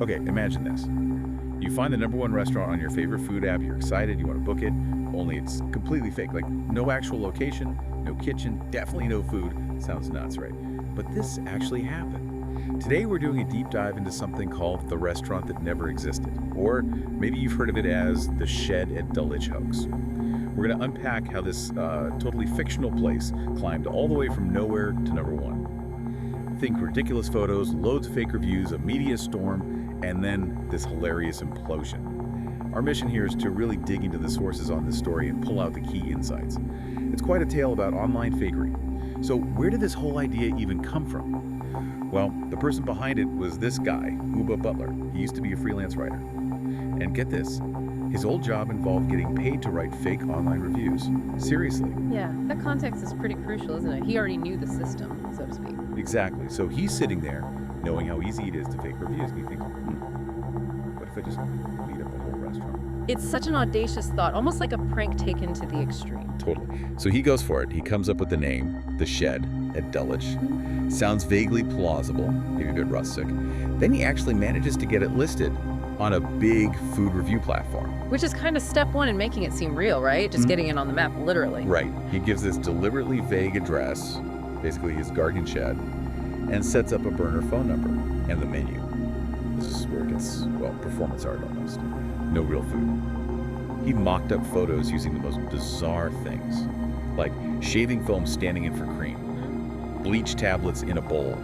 Okay, imagine this. You find the #1 restaurant on your favorite food app, you're excited, you want to book it, only it's completely fake. Like, no actual location, no kitchen, definitely no food. Sounds nuts, right? But this actually happened. Today we're doing a deep dive into something called the restaurant that never existed. Or maybe you've heard of it as the Shed at Dulwich hoax. We're going to unpack how this totally fictional place climbed all the way from nowhere to #1. Think ridiculous photos, loads of fake reviews, a media storm, and then this hilarious implosion. Our mission here is to really dig into the sources on this story and pull out the key insights. It's quite a tale about online fakery. So where did this whole idea even come from? Well, the person behind it was this guy, Uba Butler. He used to be a freelance writer. And get this, his old job involved getting paid to write fake online reviews. Seriously. Yeah, that context is pretty crucial, isn't it? He already knew the system, so to speak. Exactly. So he's sitting there knowing how easy it is to fake reviews. And he thinks, what if I just beat up the whole restaurant? It's such an audacious thought, almost like a prank taken to the extreme. Totally. So he goes for it. He comes up with the name, the Shed at Dulwich. Sounds vaguely plausible, maybe a bit rustic. Then he actually manages to get it listed on a big food review platform. Which is kind of step one in making it seem real, right? Just getting it on the map, literally. Right. He gives this deliberately vague address, basically his guardian shed, and sets up a burner phone number and the menu. This is where it gets, well, performance art almost. No real food. He mocked up photos using the most bizarre things, like shaving foam standing in for cream, bleach tablets in a bowl,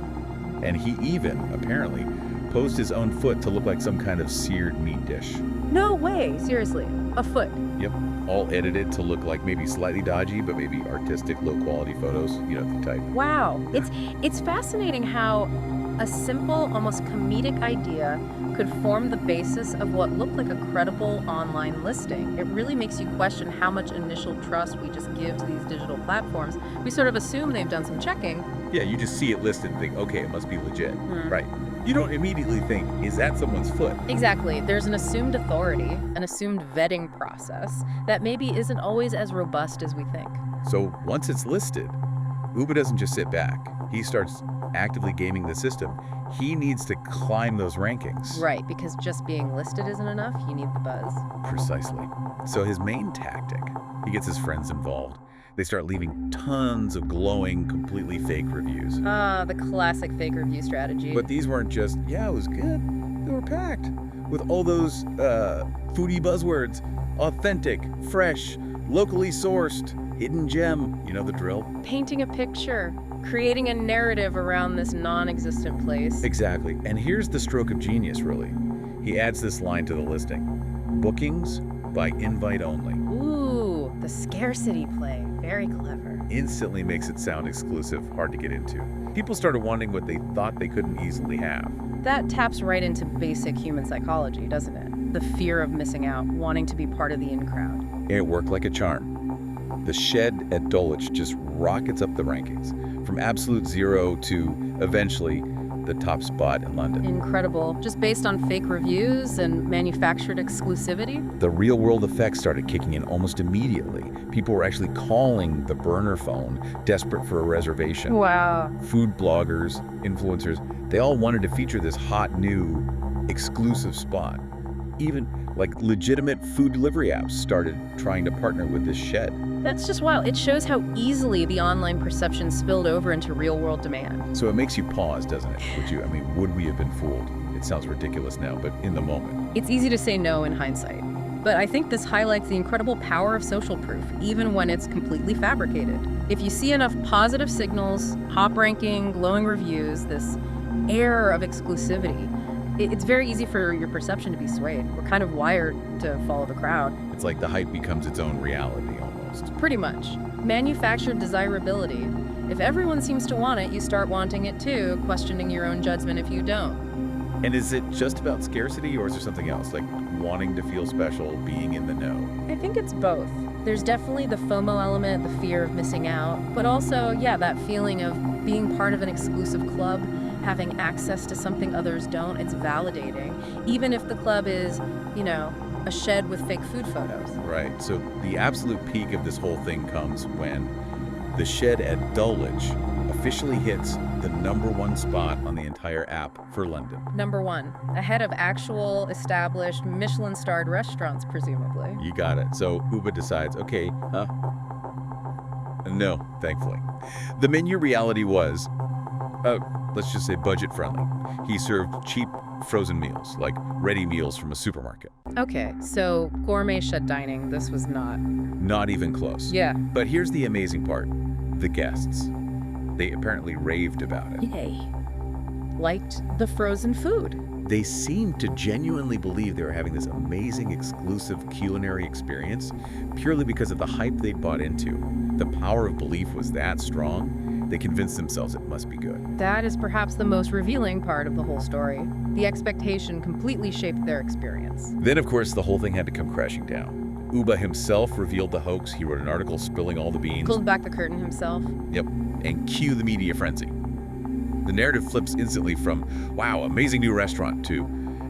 and he even, apparently, posed his own foot to look like some kind of seared meat dish. No way, seriously, a foot. Yep, all edited to look like maybe slightly dodgy, but maybe artistic, low-quality photos, you know, the type. Wow, it's fascinating how a simple, almost comedic idea could form the basis of what looked like a credible online listing. It really makes you question how much initial trust we just give to these digital platforms. We sort of assume they've done some checking. Yeah, you just see it listed and think, okay, it must be legit, right? You don't immediately think, is that someone's foot? Exactly. There's an assumed authority, an assumed vetting process that maybe isn't always as robust as we think. So once it's listed, Uber doesn't just sit back. He starts actively gaming the system. He needs to climb those rankings. Right, because just being listed isn't enough. You need the buzz. Precisely. So his main tactic, he gets his friends involved. They start leaving tons of glowing, completely fake reviews. The classic fake review strategy. But these weren't just, yeah, it was good. They were packed with all those foodie buzzwords. Authentic, fresh, locally sourced, hidden gem. You know the drill. Painting a picture, creating a narrative around this non-existent place. Exactly. And here's the stroke of genius, really. He adds this line to the listing. Bookings by invite only. Ooh, the scarcity play. Very clever. Instantly makes it sound exclusive, hard to get into. People started wanting what they thought they couldn't easily have. That taps right into basic human psychology, doesn't it? The fear of missing out, wanting to be part of the in crowd. And it worked like a charm. The Shed at Dulwich just rockets up the rankings, from absolute zero to, eventually, the top spot in London. Incredible. Just based on fake reviews and manufactured exclusivity? The real-world effects started kicking in almost immediately. People were actually calling the burner phone, desperate for a reservation. Wow. Food bloggers, influencers, they all wanted to feature this hot, new, exclusive spot. Even, like, legitimate food delivery apps started trying to partner with this Shed. That's just wild. It shows how easily the online perception spilled over into real-world demand. So it makes you pause, doesn't it? Would we have been fooled? It sounds ridiculous now, but in the moment. It's easy to say no in hindsight. But I think this highlights the incredible power of social proof, even when it's completely fabricated. If you see enough positive signals, top ranking, glowing reviews, this air of exclusivity, it's very easy for your perception to be swayed. We're kind of wired to follow the crowd. It's like the hype becomes its own reality, almost. Pretty much. Manufactured desirability. If everyone seems to want it, you start wanting it too, questioning your own judgment if you don't. And is it just about scarcity, or is there something else, like wanting to feel special, being in the know? I think it's both. There's definitely the FOMO element, the fear of missing out, but also, yeah, that feeling of being part of an exclusive club, having access to something others don't. It's validating, even if the club is, a shed with fake food photos. Right. So the absolute peak of this whole thing comes when the Shed at Dulwich officially hits the #1 spot on the entire app for London. Number 1, ahead of actual established Michelin-starred restaurants, presumably. You got it. So Uba decides, okay, no, thankfully. The menu reality was, let's just say budget-friendly. He served cheap frozen meals, like ready meals from a supermarket. Okay, so gourmet shed dining, this was not. Not even close. Yeah. But here's the amazing part. The guests. They apparently raved about it. Yay. Liked the frozen food. They seemed to genuinely believe they were having this amazing, exclusive culinary experience purely because of the hype they'd bought into. The power of belief was that strong, they convinced themselves it must be good. That is perhaps the most revealing part of the whole story. The expectation completely shaped their experience. Then, of course, the whole thing had to come crashing down. Uba himself revealed the hoax. He wrote an article spilling all the beans. Pulled back the curtain himself. Yep, and cue the media frenzy. The narrative flips instantly from, wow, amazing new restaurant, to,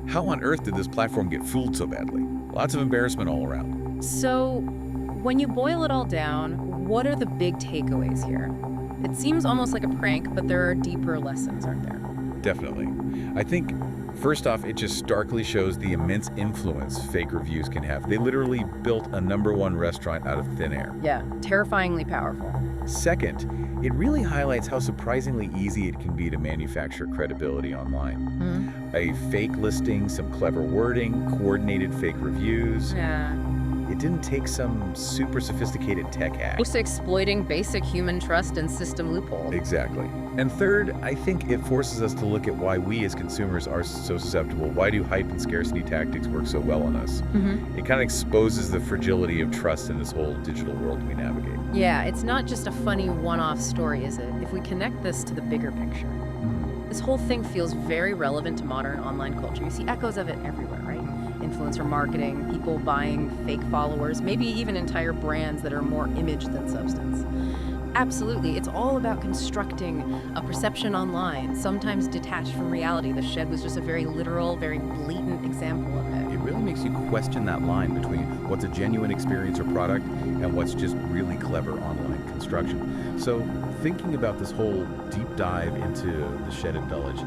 how on earth did this platform get fooled so badly? Lots of embarrassment all around. So, when you boil it all down, what are the big takeaways here? It seems almost like a prank, but there are deeper lessons, aren't there? Definitely. I think, first off, it just starkly shows the immense influence fake reviews can have. They literally built a #1 restaurant out of thin air. Yeah, terrifyingly powerful. Second, it really highlights how surprisingly easy it can be to manufacture credibility online. A fake listing, some clever wording, coordinated fake reviews. Yeah. It didn't take some super sophisticated tech hack. Just exploiting basic human trust and system loopholes. Exactly. And third, I think it forces us to look at why we as consumers are so susceptible. Why do hype and scarcity tactics work so well on us? It kind of exposes the fragility of trust in this whole digital world we navigate. Yeah, it's not just a funny one-off story, is it? If we connect this to the bigger picture. This whole thing feels very relevant to modern online culture. You see echoes of it everywhere, right? Influencer marketing, people buying fake followers, maybe even entire brands that are more image than substance. Absolutely, it's all about constructing a perception online, sometimes detached from reality. The shed was just a very literal, very blatant example of it. It really makes you question that line between what's a genuine experience or product and what's just really clever online construction. So thinking about this whole deep dive into the shed at Dulwich,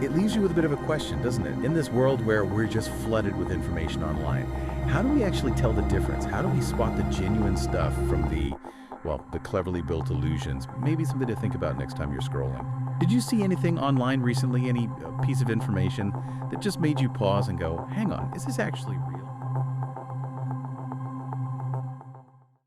it leaves you with a bit of a question, doesn't it? In this world where we're just flooded with information online, how do we actually tell the difference? How do we spot the genuine stuff from the cleverly built illusions? Maybe something to think about next time you're scrolling. Did you see anything online recently, any piece of information that just made you pause and go, hang on, is this actually real?